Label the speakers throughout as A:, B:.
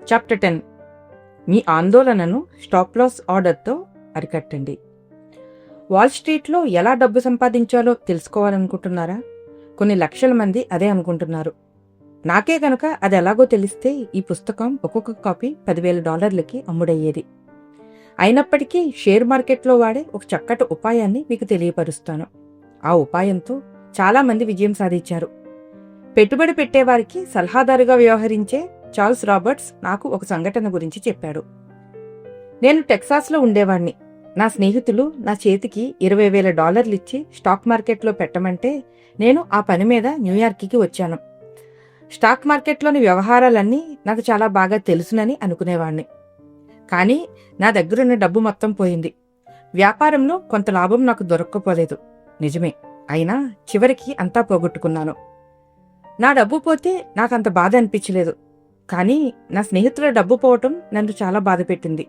A: Chapter 10. మీ ఆందోళనను stop loss ఆర్డర్తో అరికట్టండి. Wall స్ట్రీట్లో ఎలా డబ్బు సంపాదించాలో తెలుసుకోవాలనుకుంటున్నారా? కొన్ని లక్షల మంది అదే అనుకుంటున్నారు. నాకే కనుక అది ఎలాగో తెలిస్తే ఈ పుస్తకం ఒక్కొక్క కాపీ $10,000కి అమ్ముడయ్యేది. అయినప్పటికీ షేర్ మార్కెట్లో వాడే ఒక చక్కటి ఉపాయాన్ని మీకు తెలియపరుస్తాను. ఆ ఉపాయంతో చాలామంది విజయం సాధించారు. పెట్టుబడి పెట్టేవారికి సలహాదారుగా వ్యవహరించే చార్ల్స్ రాబర్ట్స్ నాకు ఒక సంఘటన గురించి చెప్పాడు. నేను టెక్సాస్లో ఉండేవాణ్ణి. నా స్నేహితులు నా చేతికి $20,000 ఇచ్చి స్టాక్ మార్కెట్లో పెట్టమంటే నేను ఆ పని మీద న్యూయార్క్కి వచ్చాను. స్టాక్ మార్కెట్లోని వ్యవహారాలన్నీ నాకు చాలా బాగా తెలుసునని అనుకునేవాణ్ణి. కానీ నా దగ్గరున్న డబ్బు మొత్తం పోయింది. వ్యాపారంలో కొంత లాభం నాకు దొరక్కపోలేదు, నిజమే. అయినా చివరికి అంతా పోగొట్టుకున్నాను. నా డబ్బు పోతే నాకంత బాధ అనిపించలేదు, కానీ నా స్నేహితుల డబ్బు పోవటం నన్ను చాలా బాధ పెట్టింది.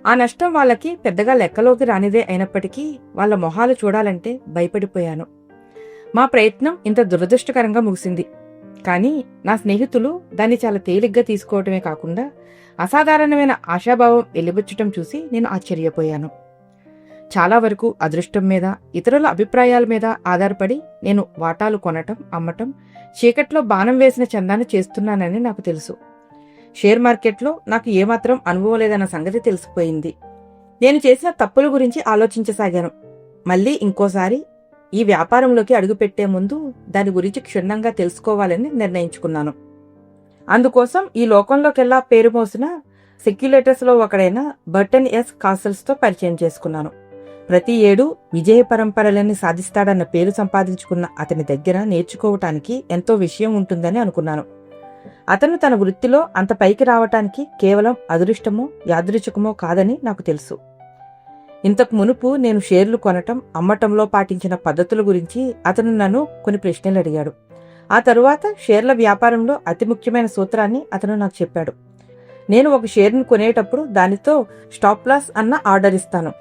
A: ఆ నష్టం వాళ్ళకి పెద్దగా లెక్కలోకి రానిదే అయినప్పటికీ వాళ్ళ మొహాలు చూడాలంటే భయపడిపోయాను. మా ప్రయత్నం ఇంత దురదృష్టకరంగా ముగిసింది. కానీ నా స్నేహితులు దాన్ని చాలా తేలిగ్గా తీసుకోవటమే కాకుండా అసాధారణమైన ఆశాభావం వెలిబుచ్చటం చూసి నేను ఆశ్చర్యపోయాను. చాలా వరకు అదృష్టం మీద, ఇతరుల అభిప్రాయాల మీద ఆధారపడి నేను వాటాలు కొనటం, అమ్మటం, చీకట్లో బాణం వేసిన చందాన్ని చేస్తున్నానని నాకు తెలుసు. షేర్ మార్కెట్లో నాకు ఏమాత్రం అనుభవం లేదన్న సంగతి తెలిసిపోయింది. నేను చేసిన తప్పుల గురించి ఆలోచించసాగాను. మళ్ళీ ఇంకోసారి ఈ వ్యాపారంలోకి అడుగుపెట్టే ముందు దాని గురించి క్షుణ్ణంగా తెలుసుకోవాలని నిర్ణయించుకున్నాను. అందుకోసం ఈ లోకంలోకెల్లా పేరు మోసిన సెక్యులేటర్స్లో ఒకడైన బర్టన్ ఎస్ కాసల్స్తో పరిచయం చేసుకున్నాను. ప్రతి ఏడూ విజయ పరంపరలన్నీ సాధిస్తాడన్న పేరు సంపాదించుకున్న అతని దగ్గర నేర్చుకోవటానికి ఎంతో విషయం ఉంటుందని అనుకున్నాను. అతను తన వృత్తిలో అంత పైకి రావటానికి కేవలం అదృష్టమో యాదృచ్ఛికమో కాదని నాకు తెలుసు. ఇంతకు మునుపు నేను షేర్లు కొనటం, అమ్మటంలో పాటించిన పద్ధతుల గురించి అతను నన్ను కొన్ని ప్రశ్నలు అడిగాడు. ఆ తరువాత షేర్ల వ్యాపారంలో అతి ముఖ్యమైన సూత్రాన్ని అతను నాకు చెప్పాడు. నేను ఒక షేర్ను కొనేటప్పుడు దానితో స్టాప్ లాస్ అన్న ఆర్డర్ ఇస్తాను.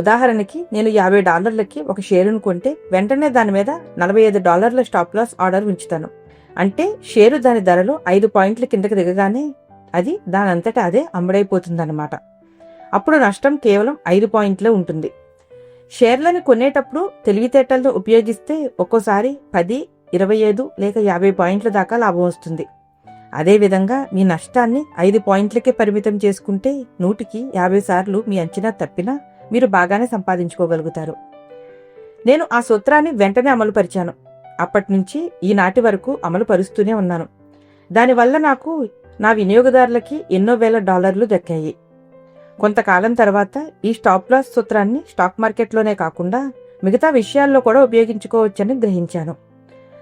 A: ఉదాహరణకి నేను $50కి ఒక షేరును కొంటే వెంటనే దాని మీద $45 స్టాప్ లాస్ ఆర్డర్ ఉంచుతాను. అంటే షేరు దాని ధరలో 5 పాయింట్ల కిందకి దిగగానే అది దానంతటా అదే అమ్ముడైపోతుందన్నమాట. అప్పుడు నష్టం కేవలం 5 పాయింట్లే ఉంటుంది. షేర్లను కొనేటప్పుడు తెలివితేటలను ఉపయోగిస్తే ఒక్కోసారి 10, 25 లేక 50 పాయింట్ల దాకా లాభం వస్తుంది. అదేవిధంగా మీ నష్టాన్ని 5 పాయింట్లకే పరిమితం చేసుకుంటే 100కి 50 సార్లు మీ అంచనా తప్పినా మీరు బాగానే సంపాదించుకోగలుగుతారు. నేను ఆ సూత్రాన్ని వెంటనే అమలుపరిచాను. అప్పటినుంచి ఈనాటి వరకు అమలు పరుస్తూనే ఉన్నాను. దానివల్ల నాకు, నా వినియోగదారులకి ఎన్నో వేల డాలర్లు దక్కాయి. కొంతకాలం తర్వాత ఈ స్టాప్ లాస్ సూత్రాన్ని స్టాక్ మార్కెట్లోనే కాకుండా మిగతా విషయాల్లో కూడా ఉపయోగించుకోవచ్చని గ్రహించాను.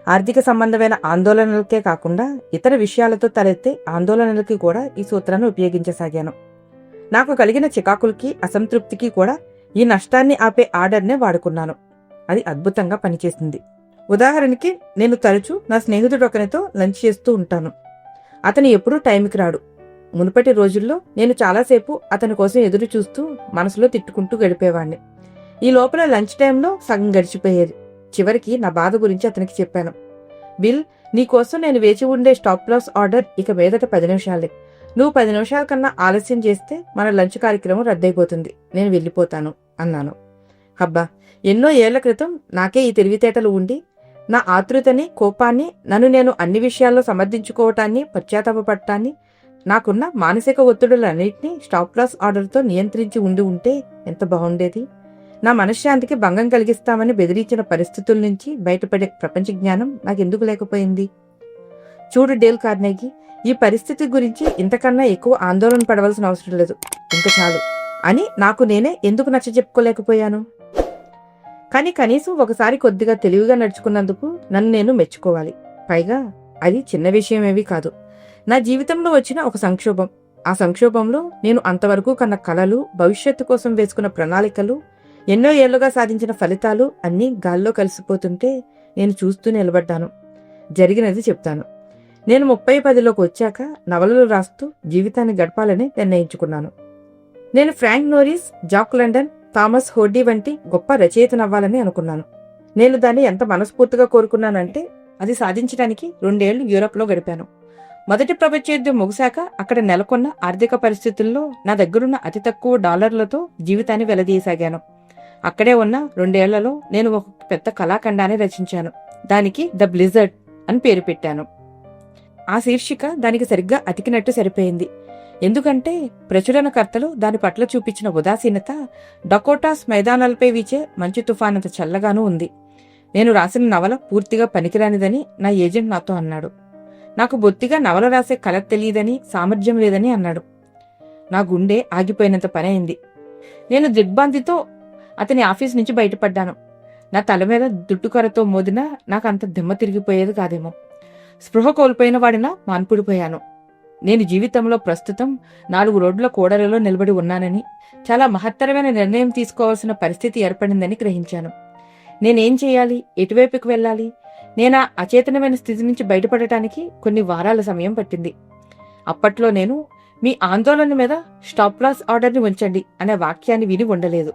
A: ఆర్థిక సంబంధమైన ఆందోళనలకే కాకుండా ఇతర విషయాలతో తలెత్తే ఆందోళనలకి కూడా ఈ సూత్రాన్ని ఉపయోగించసాగాను. నాకు కలిగిన చికాకులకి, అసంతృప్తికి కూడా ఈ నష్టాన్ని ఆపే ఆర్డర్నే వాడుకున్నాను. అది అద్భుతంగా పనిచేసింది. ఉదాహరణకి నేను తరచూ నా స్నేహితుడు ఒకరితో లంచ్ చేస్తూ ఉంటాను. అతను ఎప్పుడూ టైంకి రాడు. మునుపటి రోజుల్లో నేను చాలాసేపు అతని కోసం ఎదురు చూస్తూ మనసులో తిట్టుకుంటూ గడిపేవాణ్ణి. ఈ లోపల లంచ్ టైంలో సగం గడిచిపోయేది. చివరికి నా బాధ గురించి అతనికి చెప్పాను. బిల్, నీకోసం నేను వేచి ఉండే స్టాప్ లాస్ ఆర్డర్ ఇక మీదట 10 నిమిషాలే. నువ్వు 10 నిమిషాల కన్నా ఆలస్యం చేస్తే మన లంచ్ కార్యక్రమం రద్దయిపోతుంది. నేను వెళ్ళిపోతాను అన్నాను. హబ్బా, ఎన్నో ఏళ్ల క్రితం నాకే ఈ తెలివితేటలు ఉండి నా ఆతృతని, కోపాన్ని, నన్ను నేను అన్ని విషయాల్లో సమర్థించుకోవటాన్ని, పశ్చాత్తాపపడటాన్ని, నాకున్న మానసిక ఒత్తిడులన్నింటినీ స్టాప్ లాస్ ఆర్డర్తో నియంత్రించి ఉంటే ఎంత బాగుండేది. నా మనశ్శాంతికి భంగం కలిగిస్తామని బెదిరించిన పరిస్థితుల నుంచి బయటపడే ప్రపంచ జ్ఞానం నాకెందుకు లేకపోయింది? చూడు డేల్ కార్నెగీ, ఈ పరిస్థితి గురించి ఇంతకన్నా ఎక్కువ ఆందోళన పడవలసిన అవసరం లేదు, ఇంక చాలు అని నాకు నేనే ఎందుకు నచ్చజెప్పుకోలేకపోయాను? కానీ కనీసం ఒకసారి కొద్దిగా తెలివిగా నడుచుకున్నందుకు నన్ను నేను మెచ్చుకోవాలి. పైగా అది చిన్న విషయమేమీ కాదు. నా జీవితంలో వచ్చిన ఒక సంక్షోభం. ఆ సంక్షోభంలో నేను అంతవరకు కన్న కలలు, భవిష్యత్తు కోసం వేసుకున్న ప్రణాళికలు, ఎన్నో ఏళ్లుగా సాధించిన ఫలితాలు అన్నీ గాల్లో కలిసిపోతుంటే నేను చూస్తూ నిలబడ్డాను. జరిగినది చెప్తాను. నేను 30-10లోకి వచ్చాక నవలలు రాస్తూ జీవితాన్ని గడపాలని నిర్ణయించుకున్నాను. నేను Frank Norris, Jack London, Thomas Hardy వంటి గొప్ప రచయితనవ్వాలని అనుకున్నాను. నేను దాన్ని ఎంత మనస్ఫూర్తిగా కోరుకున్నానంటే అది సాధించడానికి 2 ఏళ్లు యూరప్లో గడిపాను. మొదటి ప్రపంచ యుద్ధం ముగిశాక అక్కడ నెలకొన్న ఆర్థిక పరిస్థితుల్లో నా దగ్గరున్న అతి తక్కువ డాలర్లతో జీవితాన్ని వెలదీయసాగాను. అక్కడే ఉన్న 2 ఏళ్లలో నేను ఒక పెద్ద కళాఖండాన్ని రచించాను. దానికి ద బ్లిజర్డ్ అని పేరు పెట్టాను. ఆ శీర్షిక దానికి సరిగ్గా అతికినట్టు సరిపోయింది. ఎందుకంటే ప్రచురణకర్తలు దాని పట్ల చూపించిన ఉదాసీనత డకోటాస్ మైదానాలపై వీచే మంచు తుఫానంత చల్లగానూ ఉంది. నేను రాసిన నవల పూర్తిగా పనికిరానిదని నా ఏజెంట్ నాతో అన్నాడు. నాకు బొత్తిగా నవల రాసే కళ తెలియదని, సామర్థ్యం లేదని అన్నాడు. నా గుండె ఆగిపోయినంత పని అయింది. నేను దిగ్భ్రాంతితో అతని ఆఫీస్ నుంచి బయటపడ్డాను. నా తల మీద దుట్టుకరతో మోదినా నాకు అంత దిమ్మ తిరిగిపోయేది కాదేమో. స్పృహ కోల్పోయిన వాడినా మాన్పుడిపోయాను. నేను జీవితంలో ప్రస్తుతం 4 రోడ్ల కూడలిలో నిలబడి ఉన్నానని, చాలా మహత్తరమైన నిర్ణయం తీసుకోవాల్సిన పరిస్థితి ఏర్పడిందని గ్రహించాను. నేనేం చేయాలి? ఎటువైపుకి వెళ్ళాలి? నేనా అచేతనమైన స్థితి నుంచి బయటపడటానికి కొన్ని వారాల సమయం పట్టింది. అప్పట్లో నేను మీ ఆందోళన మీద స్టాప్ లాస్ ఆర్డర్ని ఉంచండి అనే వాక్యాన్ని విని ఉండలేదు.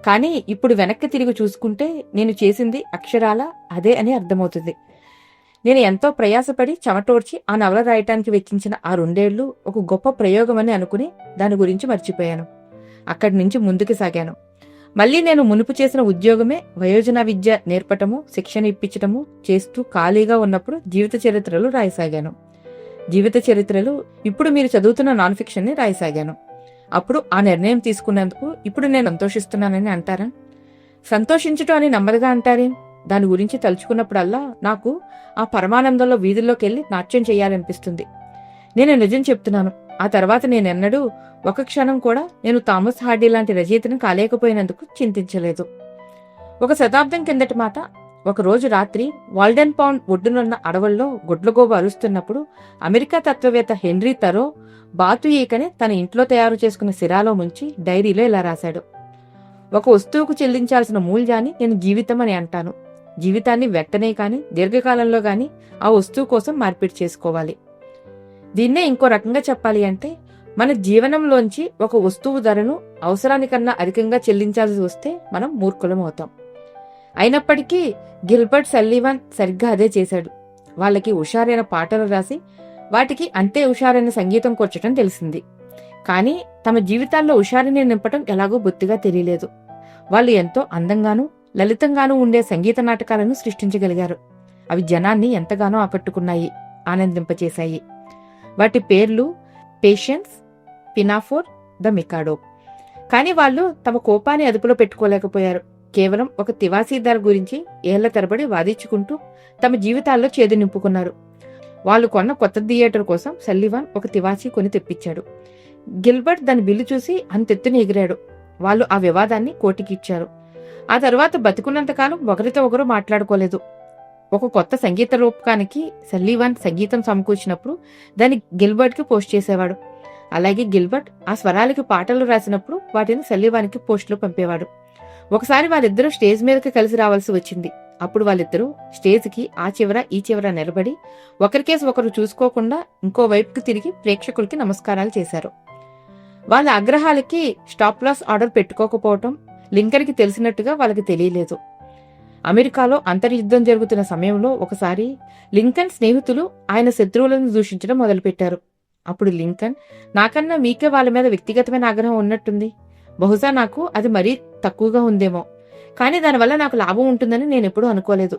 A: కానీ ఇప్పుడు వెనక్కి తిరిగి చూసుకుంటే నేను చేసింది అక్షరాల అదే అని అర్థమవుతుంది. నేను ఎంతో ప్రయాసపడి చెమటోడ్చి ఆ నవల రాయటానికి వెచ్చించిన ఆ 2 ఏళ్లు ఒక గొప్ప ప్రయోగమని అనుకుని దాని గురించి మర్చిపోయాను. అక్కడి నుంచి ముందుకు సాగాను. మళ్లీ నేను మునుపు చేసిన ఉద్యోగమే వయోజన విద్య నేర్పటము, శిక్షణ ఇప్పించటము చేస్తూ ఖాళీగా ఉన్నప్పుడు జీవిత చరిత్రలు రాయసాగాను. జీవిత చరిత్రలు ఇప్పుడు మీరు చదువుతున్న నాన్ ఫిక్షన్ని రాయసాగాను. అప్పుడు ఆ నిర్ణయం తీసుకున్నందుకు ఇప్పుడు నేను సంతోషిస్తున్నానని అంటారా? సంతోషించటం అని నెమ్మదిగా అంటారే? దాని గురించి తలుచుకున్నప్పుడల్లా నాకు ఆ పరమానందంలో వీధుల్లోకి వెళ్ళి నాట్యం చేయాలనిపిస్తుంది. నేను నిజం చెప్తున్నాను. ఆ తర్వాత నేనెన్నడూ ఒక క్షణం కూడా నేను థామస్ హార్డీ లాంటి రచయితను కాలేకపోయినందుకు చింతించలేదు. 1 శతాబ్దం కిందటి మాట. ఒకరోజు రాత్రి వాల్డెన్ పౌండ్ ఒడ్డునున్న అడవుల్లో గుడ్లగోబు అరుస్తున్నప్పుడు అమెరికా తత్వవేత్త హెన్రీ థరో బాతు ఈకని తన ఇంట్లో తయారు చేసుకున్న సిరాలో ముంచి డైరీలో ఇలా రాశాడు: ఒక వస్తువుకు చెల్లించాల్సిన మూల్యాన్ని నేను జీవితం అని అంటాను. జీవితాన్ని వెంటనే కాని దీర్ఘకాలంలో గాని ఆ వస్తువు కోసం మార్పిడి చేసుకోవాలి. దీన్నే ఇంకో రకంగా చెప్పాలి అంటే, మన జీవనంలోంచి ఒక వస్తువు ధరను అవసరానికన్నా అధికంగా చెల్లించాల్సి వస్తే మనం మూర్ఖులం అవుతాం. అయినప్పటికీ గిల్బర్ట్ సల్లివన్ సరిగ్గా అదే చేశాడు. వాళ్ళకి హుషారైన పాటలు రాసి వాటికి అంతే హుషారైన సంగీతం కూర్చటం తెలిసింది. కానీ తమ జీవితాల్లో హుషారిని నింపటం ఎలాగో బొత్తిగా తెలియలేదు. వాళ్ళు ఎంతో అందంగానూ లలితంగానూ ఉండే సంగీత నాటకాలను సృష్టించగలిగారు. అవి జనాన్ని ఎంతగానో ఆకట్టుకున్నాయి, ఆనందింపచేశాయి. వాటి పేర్లు పేషెన్స్, పినాఫోర్, ద మికాడో. కానీ వాళ్ళు తమ కోపాన్ని అదుపులో పెట్టుకోలేకపోయారు. కేవలం ఒక తివాసీదార్ గురించి ఏళ్ల తరబడి వాదించుకుంటూ తమ జీవితాల్లో చేదు నింపుకున్నారు. వాళ్ళు కొన్న కొత్త థియేటర్ కోసం సల్లివాన్ ఒక తివాసీ కొని తెప్పించాడు. గిల్బర్ట్ దాని బిల్లు చూసి అంతెత్తున ఎగిరాడు. వాళ్ళు ఆ వివాదాన్ని కోర్టుకి ఇచ్చారు. ఆ తర్వాత బతికున్నంతకాలం ఒకరితో ఒకరు మాట్లాడుకోలేదు. ఒక కొత్త సంగీత రూపకానికి సల్లివాన్ సంగీతం సమకూర్చినప్పుడు దాన్ని గిల్బర్ట్కి పోస్ట్ చేసేవాడు. అలాగే గిల్బర్ట్ ఆ స్వరాలకి పాటలు రాసినప్పుడు వాటిని సల్లివాన్కి పోస్టులు పంపేవాడు. ఒకసారి వాళ్ళిద్దరూ స్టేజ్ మీదకి కలిసి రావాల్సి వచ్చింది. అప్పుడు వాళ్ళిద్దరూ స్టేజ్కి ఆ చివర ఈ చివర నిలబడి ఒకరికేసి ఒకరు చూసుకోకుండా ఇంకో వైపుకి తిరిగి ప్రేక్షకులకి నమస్కారాలు చేశారు. వాళ్ళ ఆగ్రహాలకి స్టాప్ లాస్ ఆర్డర్ పెట్టుకోకపోవటం లింకన్కి తెలిసినట్టుగా వాళ్ళకి తెలియలేదు. అమెరికాలో అంతర్యుద్ధం జరుగుతున్న సమయంలో ఒకసారి లింకన్ స్నేహితులు ఆయన శత్రువులను దూషించడం మొదలుపెట్టారు. అప్పుడు లింకన్, నాకన్నా మీకే వాళ్ళ మీద వ్యక్తిగతమైన ఆగ్రహం ఉన్నట్టుంది. బహుశా నాకు అది మరీ తక్కువగా ఉందేమో, కానీ దానివల్ల నాకు లాభం ఉంటుందని నేనెప్పుడూ అనుకోలేదు.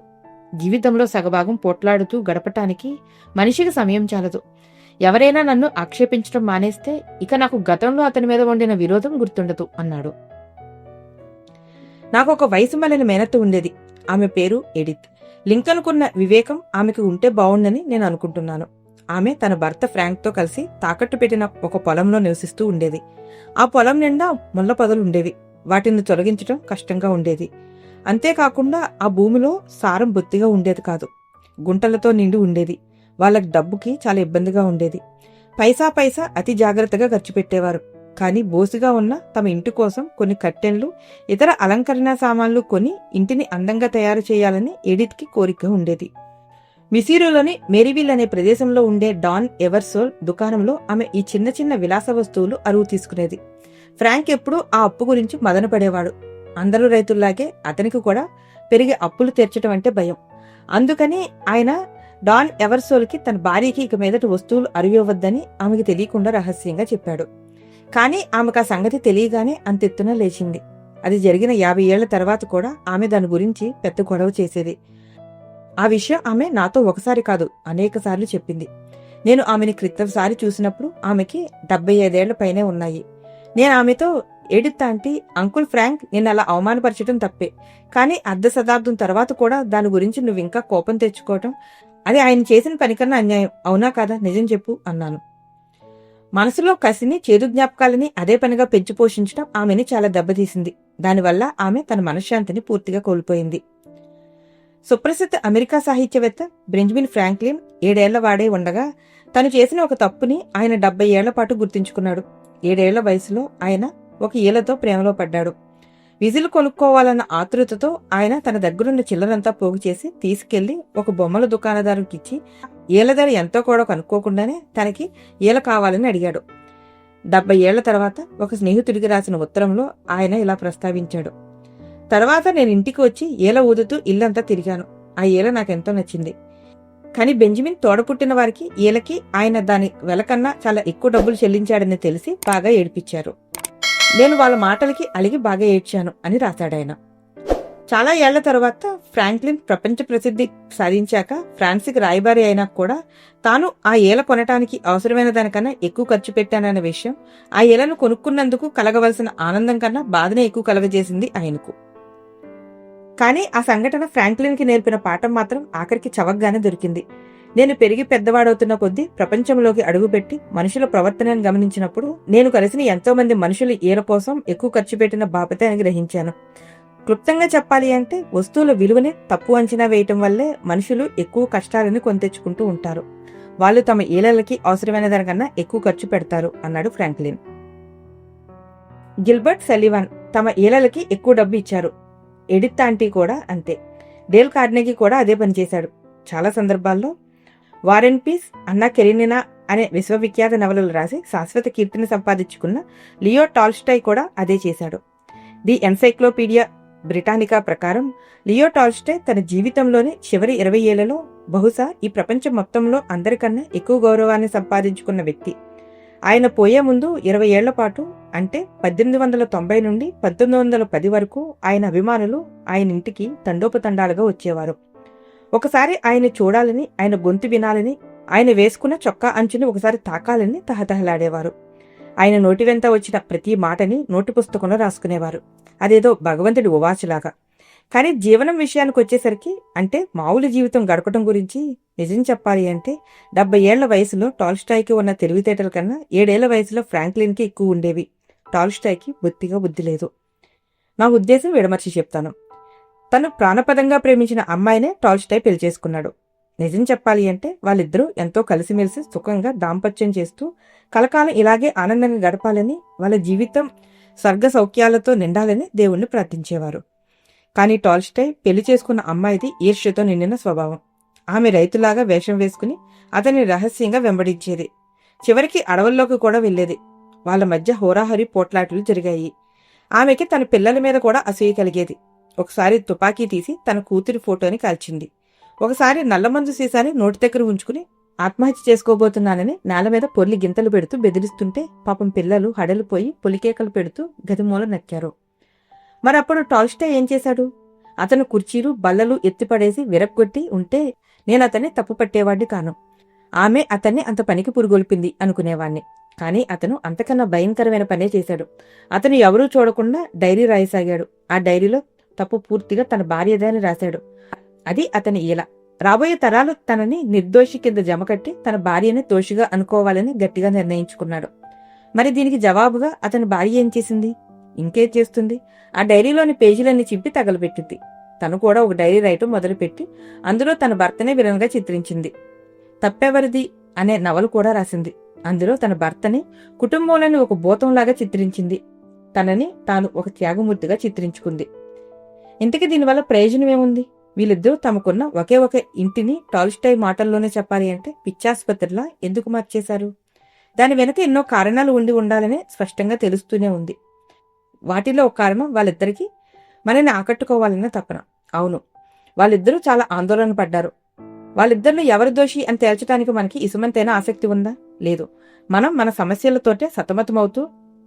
A: జీవితంలో సగభాగం పోట్లాడుతూ గడపటానికి మనిషికి సమయం చాలదు. ఎవరైనా నన్ను ఆక్షేపించడం మానేస్తే ఇక నాకు గతంలో అతని మీద వండిన విరోధం గుర్తుండదు అన్నాడు. నాకు ఒక వయసు మళ్ళిన మేనత్త ఉండేది. ఆమె పేరు ఎడిత్. లింకన్కున్న వివేకం ఆమెకు ఉంటే బావుండని నేను అనుకుంటున్నాను. ఆమె తన భర్త ఫ్రాంక్తో కలిసి తాకట్టు పెట్టిన ఒక పొలంలో నివసిస్తూ ఉండేది. ఆ పొలం నిండా ముళ్ళ పొదలు ఉండేవి. వాటిని తొలగించడం కష్టంగా ఉండేది. అంతేకాకుండా ఆ భూమిలో సారం బొత్తిగా ఉండేది కాదు. గుంటలతో నిండి ఉండేది. వాళ్ళ డబ్బుకి చాలా ఇబ్బందిగా ఉండేది. పైసా అతి జాగ్రత్తగా ఖర్చు పెట్టేవారు. కానీ బోసిగా ఉన్న తమ ఇంటి కోసం కొన్ని కట్టెన్లు, ఇతర అలంకరణ సామాన్లు కొని ఇంటిని అందంగా తయారు చేయాలని ఎడిత్కి కోరిక ఉండేది. మిసీరులోని మేరీవిల్ అనే ప్రదేశంలో ఉండే డాన్ ఎవర్సోల్ దుకాణంలో ఆమె ఈ చిన్న చిన్న విలాస వస్తువులు అరువు తీసుకునేది. ఫ్రాంక్ ఎప్పుడూ ఆ అప్పు గురించి మదన పడేవాడు. అందరూ రైతుల్లాగే అతనికి కూడా పెరిగి అప్పులు తీర్చడం అంటే భయం. అందుకని ఆయన డాన్ ఎవర్సోల్కి తన భార్యకి ఇక మీదట వస్తువులు అరివివ్వద్దని ఆమెకి తెలియకుండా రహస్యంగా చెప్పాడు. కానీ ఆమెకు ఆ సంగతి తెలియగానే అంతెత్తున లేచింది. అది జరిగిన 50 ఏళ్ల తర్వాత కూడా ఆమె దాని గురించి పెద్ద గొడవ చేసేది. ఆ విషయం ఆమె నాతో ఒకసారి కాదు అనేక సార్లు చెప్పింది. నేను ఆమెని క్రితంసారి చూసినప్పుడు ఆమెకి 75 ఏళ్ల పైనే ఉన్నాయి. నేను ఆమెతో, ఎడిత్ ఆంటీ, అంకుల్ ఫ్రాంక్ నిన్ను అలా అవమానపరచడం తప్పే, కానీ అర్ధ శతాబ్దం తర్వాత కూడా దాని గురించి నువ్వు ఇంకా కోపం తెచ్చుకోవటం అది ఆయన చేసిన పనికన్నా అన్యాయం, అవునా కాదా, నిజం చెప్పు అన్నాను. మనసులో కసిని, చేదు జ్ఞాపకాలని అదే పనిగా పెంచి పోషించడం ఆమెని చాలా దెబ్బతీసింది. దానివల్ల ఆమె తన మనశ్శాంతిని పూర్తిగా కోల్పోయింది. సుప్రసిద్ధ అమెరికా సాహిత్యవేత్త బెంజమిన్ ఫ్రాంక్లిన్ 7 ఏళ్ల వాడే ఉండగా తను చేసిన ఒక తప్పుని ఆయన 70 ఏళ్ల పాటు గుర్తుంచుకున్నాడు. 7 ఏళ్ల వయసులో ఆయన ఒక ఈలతో ప్రేమలో పడ్డాడు. విజిల్ కొనుక్కోవాలన్న ఆతృతతో ఆయన తన దగ్గరున్న చిల్లరంతా పోగు చేసి తీసుకెళ్లి ఒక బొమ్మల దుకాణదారుకిచ్చి ఈల ధర ఎంతో కూడా కనుక్కోకుండానే తనకి ఈల కావాలని అడిగాడు. 70 ఏళ్ల తర్వాత ఒక స్నేహితుడికి రాసిన ఉత్తరంలో ఆయన ఇలా ప్రస్తావించాడు. తర్వాత నేను ఇంటికి వచ్చి ఈల ఊదుతూ ఇల్లంతా తిరిగాను. ఆ ఈల నాకెంతో నచ్చింది. కానీ బెంజమిన్ తోడపుట్టిన వారికి ఈలకి ఆయన దాని వెలకన్నా చాలా ఎక్కువ డబ్బులు చెల్లించాడని తెలిసి బాగా ఏడిపించారు. నేను వాళ్ళ మాటలకి అలిగి బాగా ఏడ్చాను అని రాశాడాయన. చాలా ఏళ్ల తర్వాత ఫ్రాంక్లిన్ ప్రపంచ ప్రసిద్ధి సాధించాక ఫ్రాన్స్కి రాయబారి అయినా కూడా తాను ఆ ఈల కొనటానికి అవసరమైన దానికన్నా ఎక్కువ ఖర్చు పెట్టానన్న విషయం ఆ ఈలను కొనుక్కున్నందుకు కలగవలసిన ఆనందం కన్నా బాధనే ఎక్కువ కలగజేసింది ఆయనకు. కానీ ఆ సంఘటన ఫ్రాంక్లిన్కి నేర్పిన పాఠం మాత్రం ఆఖరికి చవకగానే దొరికింది. నేను పెరిగి పెద్దవాడవుతున్న కొద్దీ ప్రపంచంలోకి అడుగుపెట్టి మనుషుల ప్రవర్తనను గమనించినప్పుడు నేను కలిసిన ఎంతో మంది మనుషులు ఈల కోసం ఎక్కువ ఖర్చు పెట్టిన బాపతే అని గ్రహించాను. క్లుప్తంగా చెప్పాలి అంటే వస్తువుల విలువని తప్పు అంచనా వేయటం వల్లే మనుషులు ఎక్కువ కష్టాలని కొని తెచ్చుకుంటూ ఉంటారు. వాళ్ళు తమ ఈలలకి అవసరమైన దానికన్నా ఎక్కువ ఖర్చు పెడతారు అన్నాడు ఫ్రాంక్లిన్. గిల్బర్ట్ సలివాన్ తమ ఈలలకి ఎక్కువ డబ్బు ఇచ్చారు. ఎడిత్ ఆంటీ కూడా అంతే. డేల్ కార్నెగీ కూడా అదే పనిచేశాడు. చాలా సందర్భాల్లో వారెన్ పీస్, అన్నా కెరీనినా అనే విశ్వవిఖ్యాత నవలలు రాసి శాశ్వత కీర్తిని సంపాదించుకున్న లియో టాల్స్టాయ్ కూడా అదే చేశాడు. ది ఎన్సైక్లోపీడియా బ్రిటానికా ప్రకారం లియో టాల్స్టాయ్ తన జీవితంలోని చివరి 20 ఏళ్లలో బహుశా ఈ ప్రపంచం మొత్తంలో అందరికన్నా ఎక్కువ గౌరవాన్ని సంపాదించుకున్న వ్యక్తి. ఆయన పోయే ముందు 20 ఏళ్ల పాటు అంటే 1890 నుండి 1910 వరకు ఆయన అభిమానులు ఆయన ఇంటికి తండోపతండాలుగా వచ్చేవారు. ఒకసారి ఆయన చూడాలని, ఆయన గొంతు వినాలని, ఆయన వేసుకున్న చొక్కా అంచుని ఒకసారి తాకాలని తహతహలాడేవారు. ఆయన నోటి వెంట వచ్చిన ప్రతి మాటని నోటు పుస్తకంలో రాసుకునేవారు, అదేదో భగవంతుడి ఉవాచులాగా. కానీ జీవనం విషయానికి వచ్చేసరికి, అంటే మామూలు జీవితం గడపడం గురించి నిజం చెప్పాలి అంటే 70 ఏళ్ల వయసులో టాల్స్టాయ్కి ఉన్న తెలివితేటల కన్నా 7 ఏళ్ల వయసులో ఫ్రాంక్లిన్కి ఎక్కువ ఉండేవి. టాల్స్టాయ్కి బొత్తిగా బుద్ధి లేదు. నా ఉద్దేశం విడమర్చి చెప్తాను. తను ప్రాణపదంగా ప్రేమించిన అమ్మాయినే టాల్స్టాయ్ పెళ్లి చేసుకున్నాడు. నిజం చెప్పాలి అంటే వాళ్ళిద్దరూ ఎంతో కలిసిమెలిసి సుఖంగా దాంపత్యం చేస్తూ కలకాలం ఇలాగే ఆనందంగా గడపాలని, వాళ్ళ జీవితం స్వర్గ సౌఖ్యాలతో నిండాలని దేవుణ్ణి ప్రార్థించేవారు. కానీ టాల్స్టాయ్ పెళ్లి చేసుకున్న అమ్మాయిది ఈర్ష్యతో నిండిన స్వభావం. ఆమె రైతులాగా వేషం వేసుకుని అతన్ని రహస్యంగా వెంబడించేది. చివరికి అడవుల్లోకి కూడా వెళ్లేది. వాళ్ళ మధ్య హోరాహరి పోట్లాటలు జరిగాయి. ఆమెకి తన పిల్లల మీద కూడా అసూయ కలిగేది. ఒకసారి తుపాకీ తీసి తన కూతురి ఫోటోని కాల్చింది. ఒకసారి నల్లమందు సీసాని నోటి దగ్గర ఉంచుకుని ఆత్మహత్య చేసుకోబోతున్నానని నేల మీద పొర్లి గింతలు పెడుతూ బెదిరిస్తుంటే పాపం పిల్లలు హడలిపోయి పొలికేకలు పెడుతూ గదిమూల నక్కారు. మరప్పుడు టాల్స్టాయ్ ఏం చేశాడు? అతను కుర్చీలు బల్లలు ఎత్తిపడేసి విరగ్గొట్టి ఉంటే నేను అతన్ని తప్పు పట్టేవాడిని కాను. ఆమె అతన్ని అంత పనికి పురుగొల్పింది అనుకునేవాణ్ణి. కానీ అతను అంతకన్నా భయంకరమైన పనే చేశాడు. అతను ఎవరూ చూడకుండా డైరీ రాయసాగాడు. ఆ డైరీలో తప్పు పూర్తిగా తన భార్యదే అని రాశాడు. అది అతని ఈల. రాబోయే తరాలు తనని నిర్దోషి కింద జమకట్టి తన భార్యని దోషిగా అనుకోవాలని గట్టిగా నిర్ణయించుకున్నాడు. మరి దీనికి జవాబుగా అతని భార్య ఏం చేసింది? ఇంకేం చేస్తుంది? ఆ డైరీలోని పేజీలన్నీ చింపి తగలబెట్టింది. తను కూడా ఒక డైరీ రాయటం మొదలుపెట్టి అందులో తన భర్తనే విలన్గా చిత్రించింది. తప్పెవరిది అనే నవలు కూడా రాసింది. అందులో తన భర్తని కుటుంబంలోని ఒక భూతంలాగా చిత్రించింది. తనని తాను ఒక త్యాగమూర్తిగా చిత్రించుకుంది. ఇంతకీ దీనివల్ల ప్రయోజనం ఏముంది? వీళ్ళిద్దరూ తమకున్న ఒకే ఒక ఇంటిని టాల్స్టాయ్ మాటల్లోనే చెప్పాలి అంటే పిచ్చాసుపత్రిలా ఎందుకు మార్చేశారు? దాని వెనుక ఎన్నో కారణాలు ఉండి ఉండాలనే స్పష్టంగా తెలుస్తూనే ఉంది. వాటిలో ఒక కారణం వాళ్ళిద్దరికీ మనని ఆకట్టుకోవాలన్న తపన. అవును, వాళ్ళిద్దరూ చాలా ఆందోళన పడ్డారు. వాళ్ళిద్దరిలో ఎవరి దోషి అని తేల్చడానికి మనకి ఇసుమంతైనా ఆసక్తి ఉందా? లేదు. మనం మన సమస్యలతోటే సతమతమవుతూ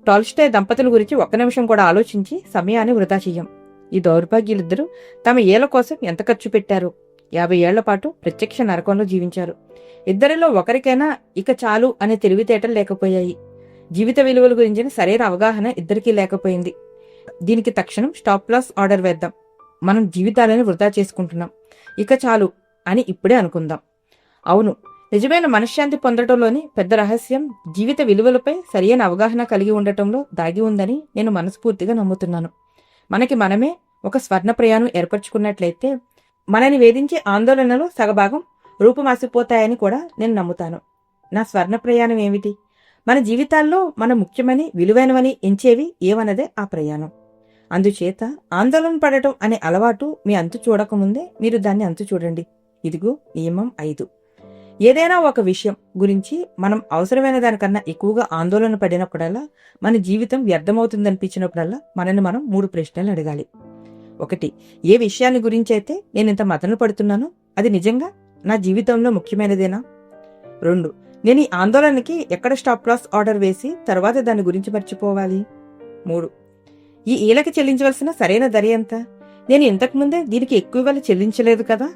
A: టాల్స్టాయ్ దంపతుల గురించి ఒక్క నిమిషం కూడా ఆలోచించి సమయాన్ని వృధా చెయ్యం. ఈ దౌర్భాగ్యులిద్దరూ తమ ఏళ్ల కోసం ఎంత ఖర్చు పెట్టారు. 50 ఏళ్ల పాటు ప్రత్యక్ష నరకంలో జీవించారు. ఇద్దరిలో ఒకరికైనా ఇక చాలు అనే తెలివితేటలు లేకపోయాయి. జీవిత విలువల గురించిన సరైన అవగాహన ఇద్దరికీ లేకపోయింది. దీనికి తక్షణం స్టాప్ లాస్ ఆర్డర్ వేద్దాం. మనం జీవితాలను వృధా చేసుకుంటున్నాం, ఇక చాలు అని ఇప్పుడే అనుకుందాం. అవును, నిజమైన మనశ్శాంతి పొందటంలోని పెద్ద రహస్యం జీవిత విలువలపై సరైన అవగాహన కలిగి ఉండటంలో దాగి ఉందని నేను మనస్ఫూర్తిగా నమ్ముతున్నాను. మనకి మనమే ఒక స్వర్ణ ప్రయాణం ఏర్పరచుకున్నట్లయితే మనని వేధించే ఆందోళనలు సగభాగం రూపుమాసిపోతాయని కూడా నేను నమ్ముతాను. నా స్వర్ణ ప్రయాణం ఏమిటి? మన జీవితాల్లో మన ముఖ్యమని విలువైనవని ఎంచేవి ఏమన్నదే ఆ ప్రయాణం. అందుచేత ఆందోళన పడటం అనే అలవాటు మీ అంతు చూడకముందే మీరు దాన్ని అంతు చూడండి. ఇదిగో నియమం 5. ఏదైనా ఒక విషయం గురించి మనం అవసరమైన దానికన్నా ఎక్కువగా ఆందోళన పడినప్పుడల్లా, మన జీవితం వ్యర్థమవుతుందనిపించినప్పుడల్లా మనల్ని మనం 3 ప్రశ్నలు అడగాలి. 1. ఏ విషయాన్ని గురించి అయితే నేను ఇంత మదన పడుతున్నానో అది నిజంగా నా జీవితంలో ముఖ్యమైనదేనా? 2. నేను ఈ ఆందోళనకి ఎక్కడ స్టాప్ లాస్ ఆర్డర్ వేసి తర్వాత దాని గురించి మర్చిపోవాలి? 3. ఈ ఈలకి చెల్లించవలసిన సరైన ధర ఎంత? నేను ఇంతకుముందే దీనికి ఎక్కువ చెల్లించలేదు కదా?